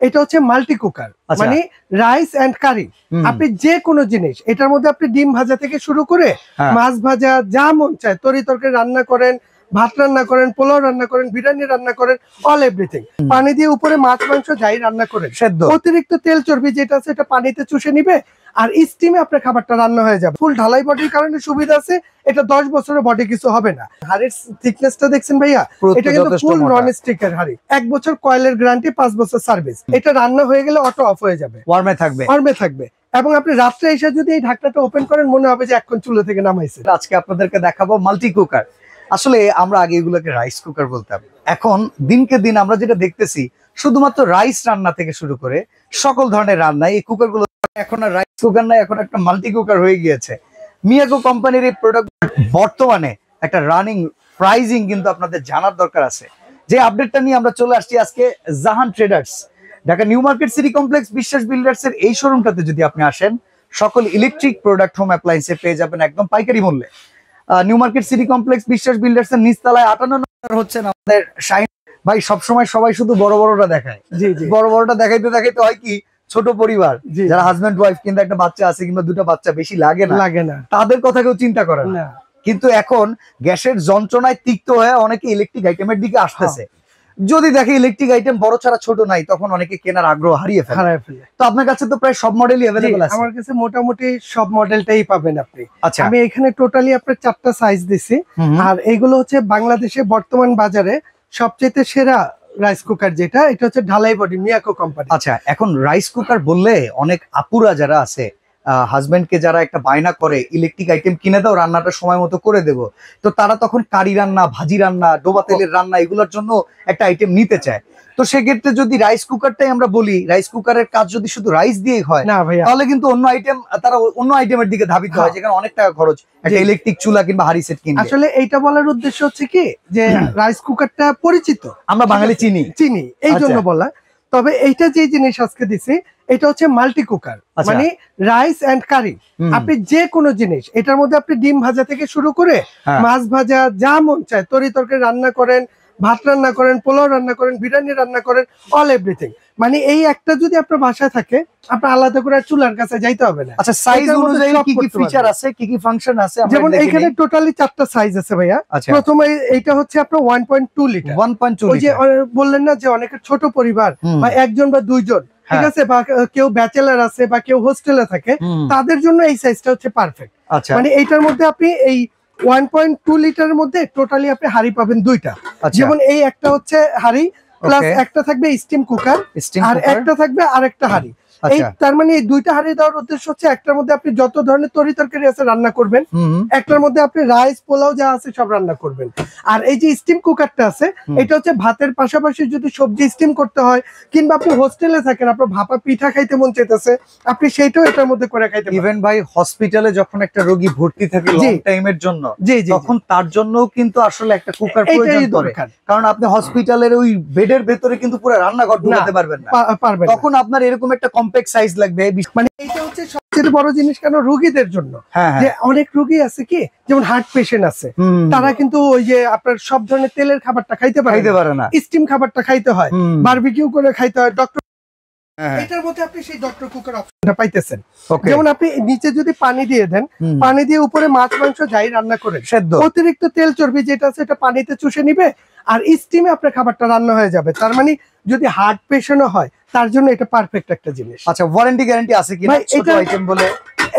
এটা হচ্ছে multi cooker, মানে রাইস এন্ড কারি। আপনি যে কোনো জিনিস এটার মধ্যে আপনি ডিম ভাজা থেকে শুরু করে মাছ ভাজা যা মন চায় তরি তরকারি রান্না করেন, ভাত রান্না করেন, পোলাও রান্না করেন, বিরিয়ানি রান্না করেন, অল এভরিথিং। পানি দিয়ে উপরে মাছ মাংস যাই রান্না করেন, অতিরিক্ত তেল চর্বি যেটা আছে এটা পানিতে চুষে নিবে আর স্টিমে আপনার খাবারটা রান্না হয়ে যাবে। ফুল ঢালাই বডির কারণে সুবিধা আছে, এটা 10 বছরের বডি কিছু হবে না। হাড়ির থিকনেসটা দেখছেন ভাইয়া, এটা কিন্তু ফুল নন স্টিকের হাড়ি। 1 বছর কয়েলের গ্যারান্টি, 5 বছর সার্ভিস। এটা রান্না হয়ে গেলে অটো অফ হয়ে যাবে, ওয়ার্মে থাকবে। এবং আপনি রাত্রে এসে যদি এই ঢাকনাটা ওপেন করেন মনে হবে যে এখন চুলা থেকে নামাইছে। আজকে আপনাদেরকে দেখাবো মাল্টি কুকার। আসলে আমরা আগে এগুলোকে রাইস কুকার বলতাম, এখন দিনকে দিন আমরা যেটা দেখতেছি শুধুমাত্র রাইস রান্না থেকে শুরু করে সকল ধরনের রান্না এই কুকার গুলো এখন আর রাইস কুকার নাই, এখন একটা মাল্টি কুকার হয়ে গিয়েছে। মিয়াকো কোম্পানির এই প্রোডাক্ট বর্তমানে একটা রানিং প্রাইজিং কিন্তু আপনাদের জানার দরকার আছে। যে আপডেটটা নিয়ে আমরা চলে আসছি আজকে Jahan Traders, Dhaka New Market City Complex, Biswas Builders এর এই শোরুমটাতে যদি আপনি আসেন সকল ইলেকট্রিক প্রোডাক্ট হোম অ্যাপ্লায়েন্সে পেয়ে যাবেন একদম পাইকারি মূল্যে। New Market City Complex, Biswas Builders এর নিচতলায় 58 নম্বর হচ্ছে আমাদের শাহিন ভাই। সবসময় সবাই শুধু বড় বড়টা দেখায়, বড় বড়টা দেখাইতে দেখাইতে হয় কি ছোট পরিবার যারা হাজবেন্ড ওয়াইফ কিন্তু একটা বাচ্চা আছে কিংবা দুটো বাচ্চা বেশি লাগে না তাদের কথা কেউ চিন্তা করে না। কিন্তু এখন গ্যাসের যন্ত্রণায় তিক্ত হয়ে অনেকে ইলেকট্রিক আইটেমের দিকে আসতেছে। যদি দেখে ইলেকট্রিক আইটেম বড় ছাড়া ছোট নাই তখন অনেকে কেনার আগ্রহ হারিয়ে ফেলে। তো আপনার কাছে তো প্রায় সব মডেলই अवेलेबल আছে। আমার কাছে মোটামুটি সব মডেলটাই পাবেন আপনি। আমি এখানে টোটালি আপনার 4টা সাইজ দিছি, আর এগুলো হচ্ছে বাংলাদেশে বর্তমান বাজারে সবচেয়ে সেরা রাইস কুকার যেটা, এটা হচ্ছে ঢালাই বডি মিয়াকো কোম্পানি। আচ্ছা, এখন রাইস কুকার বললে অনেক আপুরা যারা আছে হাজবেন্ড কে যারা একটা বায়না করে ইলেকট্রিক আইটেম কিনে দাও রান্নাটা সময় মতো করে দেব, তো তারা তখন কারি রান্না, ভাজি রান্না, ডোবা তেলের রান্না এগুলোর জন্য একটা আইটেম নিতে চায়। তো সেক্ষেত্রে যদি রাইস কুকারটাই আমরা বলি, রাইস কুকারের কাজ যদি শুধু রাইস দিয়েই হয় না ভাই, তাহলে কিন্তু অন্য আইটেম তারা অন্য আইটেমের দিকে ধাবিত হয় যেখানে অনেক টাকা খরচ একটা ইলেকট্রিক চুলা কিংবা হাড়ি সেট কিনতে। আসলে এইটা বলার উদ্দেশ্য হচ্ছে কি যে রাইস কুকারটা পরিচিত, আমরা বাঙালি চিনি এই জন্য বলা। তবে এইটা যে জিনিস আজকে দিছি এটা হচ্ছে মাল্টি কুকার, মানে রাইস এন্ড কারি। আপনি যে কোনো জিনিস এটার মধ্যে আপনি ডিম ভাজা থেকে শুরু করে মাছ ভাজা যা মন চায় তরি তরকারি রান্না করেন, ভাত রান্না করেন, পোলাও রান্না করেন, বিরিয়ানি রান্না করেন, অল এভরিথিং। মানে এই একটা যদি আপনার বাসায় থাকে আপনার আলাদা করে চুলার কাছে যাইতে হবে না। আচ্ছা, সাইজ অনুযায়ী কি কি ফিচার আছে, কি কি ফাংশন আছে? যেমন এখানে টোটালি 4টা সাইজ আছে ভাইয়া। প্রথমে এইটা হচ্ছে আপনার 1.2 লিটার। 1.2 ওই যে বললেন না যে অনেকের ছোট পরিবার বা একজন বা দুইজন, ঠিক আছে, বা কেউ ব্যাচেলার আছে বা কেউ হোস্টেলে থাকে, তাদের জন্য এই সাইজটা হচ্ছে পারফেক্ট। মানে এইটার মধ্যে আপনি এই 1.2 লিটারের মধ্যে টোটালি আপনি হাড়ি পাবেন 2টা। যেমন এই একটা হচ্ছে হাড়ি প্লাস একটা থাকবে স্টিম কুকার, আর একটা থাকবে আরেকটা হাড়ি। এই তার মানে এই 2টা হাড়ি দেওয়ার উদ্দেশ্য হচ্ছে একটার মধ্যে আপনি যত ধরনের তরি তরকারি আছে রান্না করবেন, একটার মধ্যে আপনি রাইস পোলাও যা আছে সব রান্না করবেন। আর এই যে স্টিম কুকারটা আছে এটা হচ্ছে ভাতের পাশাপাশি যদি সবজি স্টিম করতে হয় কিংবা আপনি হোস্টেলে থাকেন আপনার ভাপা পিঠা খাইতে মন চাইতেছে আপনি সেইটাও এটার মধ্যে করে খাইতে পারেন। ইভেন ভাই হসপিটালে যখন একটা রোগী ভর্তি থাকে লং টাইমের জন্য, তখন তার জন্য কিন্তু আসলে একটা কুকার প্রয়োজন পড়ে, কারণ আপনি হসপিটালের ওই বেডের ভেতরে কিন্তু পুরো রান্নাঘর ঢুকাতে পারবেন না, তখন আপনার এরকম একটা কমপ্লেক্স সাইজ লাগবে। মানে এটা হচ্ছে সবচেয়ে বড় জিনিস কেন রোগীদের জন্য, যে অনেক রোগী আছে কি যেমন হার্ট পেশেন্ট আছে, তারা কিন্তু ওই যে আপনার সব ধরনের তেলের খাবারটা খাইতে পারে না, স্টিম খাবারটা খাইতে হয়, বারবিকিউ করে খাইতে হয়। ডক্টর এটার মধ্যে আপনি সেই ডক্টর কুকার অপশনটা পাইতেছেন। যেমন আপনি নিচে যদি পানি দিয়ে দেন, পানি দিয়ে উপরে মাছ মাংস যাই রান্না করেন, অতিরিক্ত তেল চর্বি যেটা আছে এটা পানিতে চুষে নিবে আর স্টিমে আপনার খাবারটা রান্না হয়ে যাবে। তার মানে যদি হার্ট পেশেন্টও হয় তার জন্য এটা পারফেক্ট একটা জিনিস। আচ্ছা, ওয়ারেন্টি গ্যারান্টি আছে কি না ছোট আইটেম বলে?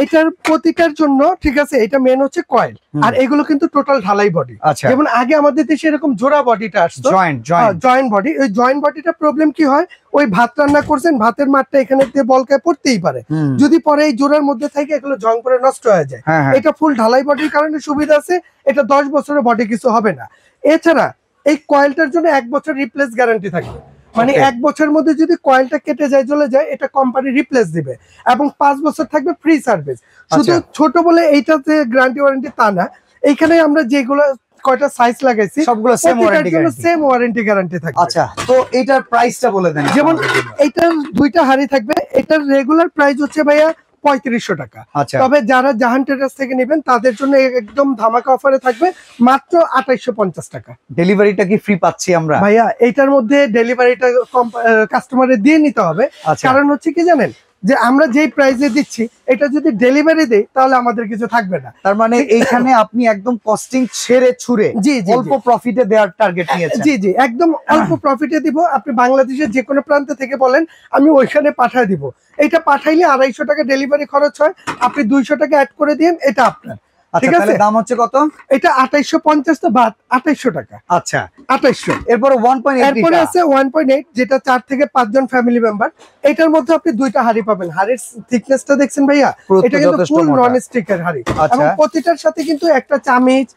এটার প্রতিটার জন্য ঠিক আছে, এটা মেন হচ্ছে কয়েল, আর এগুলো কিন্তু টোটাল ঢালাই বডি। যেমন আগে আমাদের দেশে এরকম জোড়া বডিটা আসতো, জয়েন্ট বডি। ওই জয়েন্ট বডিটা প্রবলেম কি হয়, ওই ভাত রান্না করছেন ভাতের মাঠটা এখানে দিয়ে বলকায় পড়তেই পারে, যদি পরে এই জোড়ার মধ্যে থাকে এগুলো জং করে নষ্ট হয়ে যায়। এটা ফুল ঢালাই বডির কারণে সুবিধা আছে, এটা 10 বছরের বডি কিছু হবে না। এছাড়া এই কয়েলটার জন্য 1 বছর রিপ্লেস গ্যারান্টি থাকবে, মানে 1 বছরের মধ্যে যদি কয়েলটা কেটে যায় চলে যায় এটা কোম্পানি রিপ্লেস দিবে, এবং 5 বছর থাকবে ফ্রি সার্ভিস। শুধু ছোট বলে এইটাতে গ্যারান্টি ওয়ারেন্টি তা না, এইখানে আমরা যেগুলো কয়টা সাইজ লাগাইছি সবগুলো সেম ওয়ারেন্টি গ্যারান্টি থাকবে। আচ্ছা, তো এটার প্রাইসটা বলে দেন। যেমন এইটার 2টা হাড়ি থাকবে, এটার রেগুলার প্রাইস হচ্ছে ভাইয়া 3500 টাকা। তবে যারা জাহান ট্রেডার্স থেকে নেবেন তাদের জন্য একদম ধামাকা অফারে থাকবে মাত্র 2850 টাকা। ডেলিভারিটা কি ফ্রি পাচ্ছি আমরা ভাইয়া? এটার মধ্যে ডেলিভারিটা কাস্টমারে দিয়ে নিতে হবে। কারণ হচ্ছে কি জানেন, যে আমরা যেই প্রাইসে দিচ্ছি এটা যদি ডেলিভারি দেই তাহলে আমাদের কিছু থাকবে না। তার মানে এইখানে আপনি একদম কস্টিং ছেড়ে ছুড়ে অল্প প্রফিটে দেওয়ার টার্গেট নিয়েছেন। জি জি, একদম অল্প প্রফিটে দিব। আপনি বাংলাদেশের যে কোনো প্রান্ত থেকে বলেন, আমি ওইখানে পাঠিয়ে দিব। এটা পাঠাইলে 250 টাকা ডেলিভারি খরচ হয়, আপনি 200 টাকা অ্যাড করে দিন, এটা আপনার। ঠিক আছে, দাম হচ্ছে কত? এটা 2850 তো বাদ 2800 টাকা। আচ্ছা 2800। এরপরে 1.8, এরপরে আছে 1.8, যেটা 4 থেকে 5 জন ফ্যামিলি মেম্বার। এটার মধ্যে আপনি দুইটা হাড়ি পাবেন। হাড়ির থিকনেসটা দেখছেন ভাইয়া? এটা কিন্তু ফুল নন স্টিকের হাড়ি, এবং প্রতিটার সাথে কিন্তু একটা চামচ,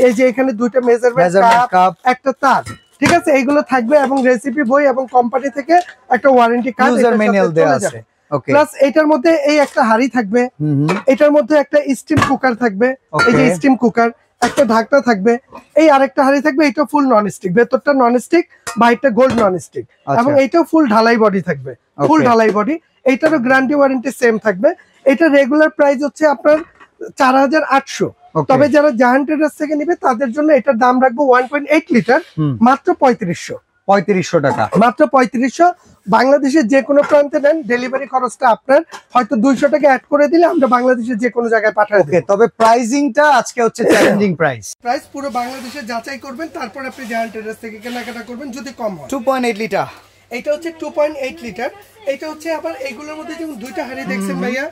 এই যে এখানে দুইটা মেজারমেন্ট কাপ, একটা তার, ঠিক আছে, এইগুলো থাকবে। এবং রেসিপি বই এবং কোম্পানি থেকে একটা ওয়ারেন্টি কার্ড, ইউজার ম্যানুয়াল দেওয়া আছে। প্লাস এটার মধ্যে এই একটা হাড়ি থাকবে, এটার মধ্যে একটা স্টিম কুকার থাকবে, এই যে স্টিম কুকার, একটা ঢাকনা থাকবে, এই আরেকটা হাড়ি থাকবে। এটা ফুল নন স্টিক, ভেতরটা নন স্টিক, বাইরটা গোল্ড নন স্টিক, এবং এইটাও ফুল ঢালাই বডি থাকবে, ফুল ঢালাই বডি। এইটারও গ্যারান্টি ওয়ারেন্টি সেম থাকবে। এটা রেগুলার প্রাইস হচ্ছে আপনার 4800। তবে যারা জাহান ট্রেডার্স থেকে নেবে তাদের জন্য এটার দাম রাখবো 1.8 লিটার, মাত্র 3500 টাকা, মাত্র 3500। বাংলাদেশের যে কোনো প্রান্তে নেন, ডেলিভারি খরচটা আপনার হয়তো 200 টাকা অ্যাড করে দিলে আমরা বাংলাদেশের যে কোনো জায়গায় পাঠিয়ে দেব। তবে প্রাইসিংটা আজকে হচ্ছে চ্যালেঞ্জিং প্রাইস পুরো বাংলাদেশে যাচাই করবেন, তারপর আপনি জাহান ট্রেডার্স থেকে কেনাকাটা করবেন যদি কম হয়। 2.8 লিটার, এটা হচ্ছে 2.8 লিটার। এটা হচ্ছে আবার এইগুলোর মধ্যে যেমন দুইটা হাড়ি দেখছেন ভাইয়া,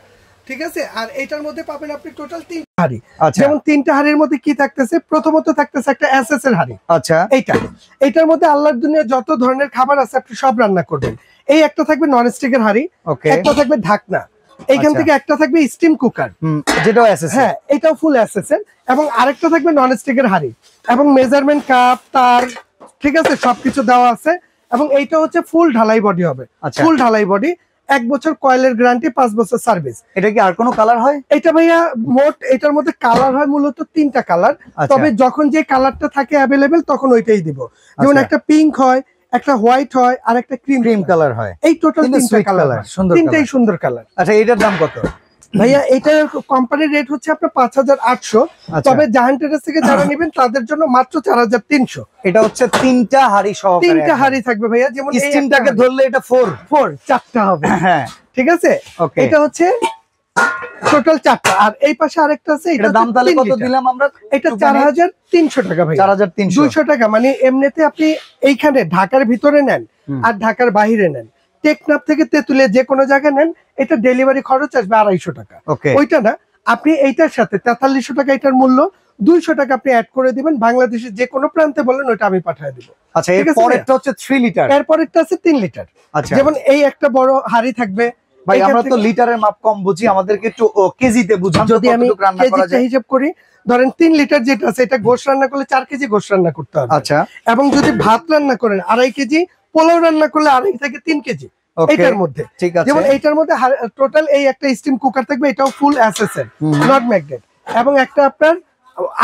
ঠিক আছে, আর এটার মধ্যে পাবেন আপনি টোটাল 3টা হাড়ি। যেমন 3টা হাড়ির মধ্যে কি থাকতেছে, প্রথমত থাকতেছে একটা এসএস এর হাড়ি। আচ্ছা, এইটার মধ্যে আল্লাহর দুনিয়া যত ধরনের খাবার আছে আপনি সব রান্না করবেন। এই একটা থাকবে নন স্টিকের হাড়ি, একটা থাকবে ঢাকনা, এইখান থেকে একটা থাকবে স্টিম কুকার, যেটাও এসএস, হ্যাঁ এটাও ফুল এসএস এর, এবং আরেকটা থাকবে নন স্টিকের হাড়ি, এবং মেজারমেন্ট কাপ, তার, ঠিক আছে, সবকিছু দেওয়া আছে। এবং এইটা হচ্ছে ফুল ঢালাই বডি হবে, ফুল ঢালাই বডি, 1 বছর কয়েলের গ্যারান্টি, 5 বছর সার্ভিস। এটা কি আর কোনো কালার হয়? এটা ভাইয়া মোট এটার মধ্যে কালার হয় মূলত 3টা কালার। তবে যখন যে কালারটা থাকে অ্যাভেলেবেল তখন ওইটাই দিব। যেমন একটা পিঙ্ক হয়, একটা হোয়াইট হয়, আর একটা ক্রিম কালার হয়। এই টোটাল 3টা কালার, তিনটাই সুন্দর কালার। আচ্ছা, এটার দাম কত ভাইয়া? এটার কোম্পানির রেট হচ্ছে আপনার 5800। তবে জাহান ট্রেডার্স থেকে যারা নেবেন তাদের জন্য মাত্র 4300। এটা হচ্ছে 3টা হাড়ি সহকারে, 3টা হাড়ি থাকবে ভাইয়া। যেমন স্টিমটাকে ধরলে এটা 4টা হবে, হ্যাঁ ঠিক আছে। এটা হচ্ছে টোটাল 4টা। আর এই পাশে আরেকটা আছে, এটা দাম তাহলে কত দিলাম আমরা? এটা 4300 টাকা ভাই। 200 টাকা, মানে এমনিতে আপনি এইখানে ঢাকার ভিতরে নেন আর ঢাকার বাইরে নেন, টেকনাফ থেকে তেতুলিয়া যে কোনো জায়গায় নেন, এটা ডেলিভারি খরচ আসবে 250 টাকা। ওইটা না, আপনি এইটার সাথে 4300 টাকা এটার মূল্য, 200 টাকা আপনি অ্যাড করে দিবেন। বাংলাদেশের যে কোনো প্রান্তে বলেন, ওইটা আমি পাঠিয়ে দিব। আচ্ছা, এরপরেরটা হচ্ছে 3 লিটার, এরপরেরটা আছে 3 লিটার। যেমন এই একটা বড় হাড়ি থাকবে। ভাই আমরা তো লিটারের মাপ কম বুঝি, আমাদেরকে একটু কেজিতে বুঝান। যদি আমি কেজিতে হিসাব করি, ধরেন 3 লিটার যেটা আছে, এটা গোশ রান্না করলে 4 কেজি গোশ রান্না করতে হবে। আচ্ছা, এবং যদি ভাত রান্না করেন 2.5 কেজি, পোলাও রান্না করলে 2.5 থেকে 3 কেজি এটার মধ্যে। যেমন এইটার মধ্যে টোটাল এই একটা স্টিম কুকার থাকবে, এটাও ফুল এসএস এর, নট ম্যাগনেট, এবং একটা আপনার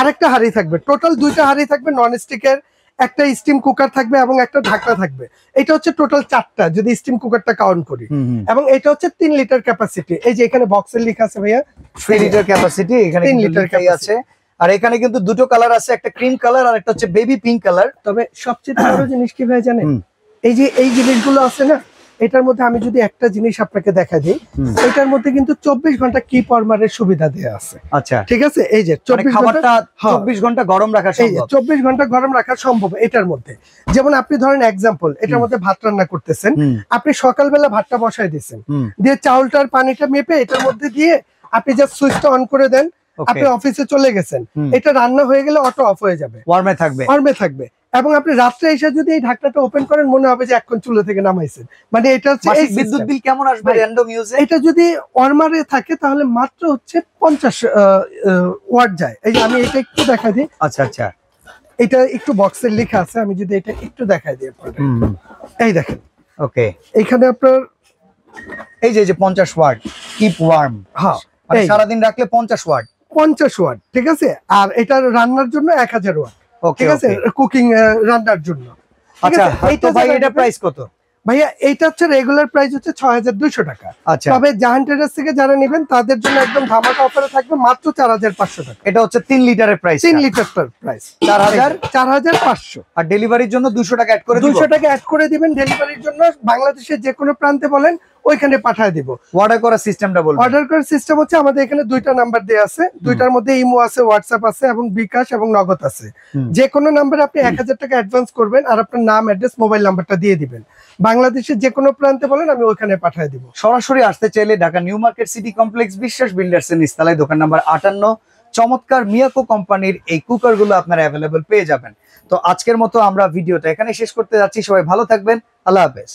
আরেকটা হাড়ি থাকবে। টোটাল 2টা হাড়ি থাকবে নন স্টিকের, একটা স্টিম কুকার থাকবে এবং একটা ঢাকনা থাকবে। এটা হচ্ছে টোটাল 4টা যদি স্টিম কুকারটা কাউন্ট করি। এবং এটা হচ্ছে 3 লিটার ক্যাপাসিটি। এই যে এখানে বক্সে লেখা আছে ভাইয়া 3 লিটার ক্যাপাসিটি, এখানে 3 লিটার আছে। আর এখানে কিন্তু দুটো কালার আছে, একটা ক্রিম কালার আর একটা হচ্ছে বেবি পিঙ্ক কালার। তবে সবচেয়ে বড় জিনিস কি ভাই জানেন, এই যে এই জিনিসগুলো আছে না, এটার মধ্যে আমি যদি একটা জিনিস আপনাকে দেখা দিই, এটার মধ্যে কিন্তু 24 ঘন্টা কিপ ওয়ার্মারের সুবিধা দেয়া আছে। আচ্ছা, ঠিক আছে, এই যে 24 ঘন্টা গরম রাখা সম্ভব, 24 ঘন্টা গরম রাখা সম্ভব এটার মধ্যে। যেমন আপনি ধরেন এক্সাম্পল, এটার মধ্যে ভাত রান্না করতেছেন, আপনি সকালবেলা ভাতটা বসায় দিচ্ছেন, দিয়ে চাউলটার পানিটা মেপে এটার মধ্যে দিয়ে আপনি জাস্ট সুইচটা অন করে দেন, আপনি অফিসে চলে গেছেন, এটা রান্না হয়ে গেলে অটো অফ হয়ে যাবে, ওয়ার্মে থাকবে। এবং আপনি রাত্রে এসে যদি এই ঢাকনাটা ওপেন করেন, মনে হবে যে এখন চুলা থেকে নামাইছেন। মানে এটা হচ্ছে বিদ্যুৎ বিল কেমন আসবে র্যান্ডম ইউজে? এটা যদি ওয়ার্মারে থাকে তাহলে মাত্র হচ্ছে 50 ওয়াট যায়। এই যে আমি এটা একটু দেখা দিই। আচ্ছা আচ্ছা, এটা একটু বক্সের লেখা আছে, আমি যদি এটা একটু দেখাই দিই আপনাদের। এই দেখেন, ওকে, এখানে আপনার এই যে 50 ওয়াট কিপ ওয়ার্ম, হ্যাঁ, মানে সারাদিন রাখলে 50 ওয়াট, ঠিক আছে। আর এটা রান্নার জন্য 1000 ওয়াট, ঠিক আছে, কুকিং রান্নার জন্য। আচ্ছা, তো ভাই এটা প্রাইস কত? ভাইয়া এইটা হচ্ছে রেগুলার প্রাইস হচ্ছে ৬,২০০ টাকা। আচ্ছা, তবে জাহান ট্রেডার্স থেকে যারা নেবেন তাদের জন্য একদম ধামাকা অফারে থাকবে মাত্র ৪,৫০০ টাকা। এটা হচ্ছে 3 লিটারের প্রাইস, 3 লিটার প্রাইস ৪,৫০০। আর ডেলিভারির জন্য 200 টাকা অ্যাড করে 200 টাকা অ্যাড করে দিবেন ডেলিভারির জন্য। বাংলাদেশের যে কোনো প্রান্তে বলেন ওইখানে পাঠিয়ে দিব। অর্ডার করার সিস্টেমটা বলুন। অর্ডার করার সিস্টেম হচ্ছে আমাদের এখানে 2টা নাম্বার দেয়া আছে, 2টার মধ্যে ইমো আছে, হোয়াটসঅ্যাপ আছে এবং বিকাশ এবং নগদ আছে। যে কোনো নাম্বারে আপনি 1000 টাকা অ্যাডভান্স করবেন আর আপনার নাম, অ্যাড্রেস, মোবাইল নাম্বারটা দিয়ে দিবেন। বাংলাদেশের যে কোনো প্রান্তে বলেন আমি ওইখানে পাঠিয়ে দিব। সরাসরি আসতে চাইলে Dhaka New Market City Complex Biswas Builders এর নিচতলায় দোকান নাম্বার 58 চমৎকার মিয়াকো কোম্পানির এই কুকার গুলো আপনারা অ্যাভেলেবল পেয়ে যাবেন। তো আজকের মতো আমরা ভিডিওটা এখানে শেষ করতে যাচ্ছি। সবাই ভালো থাকবেন, আল্লাহ হাফেজ।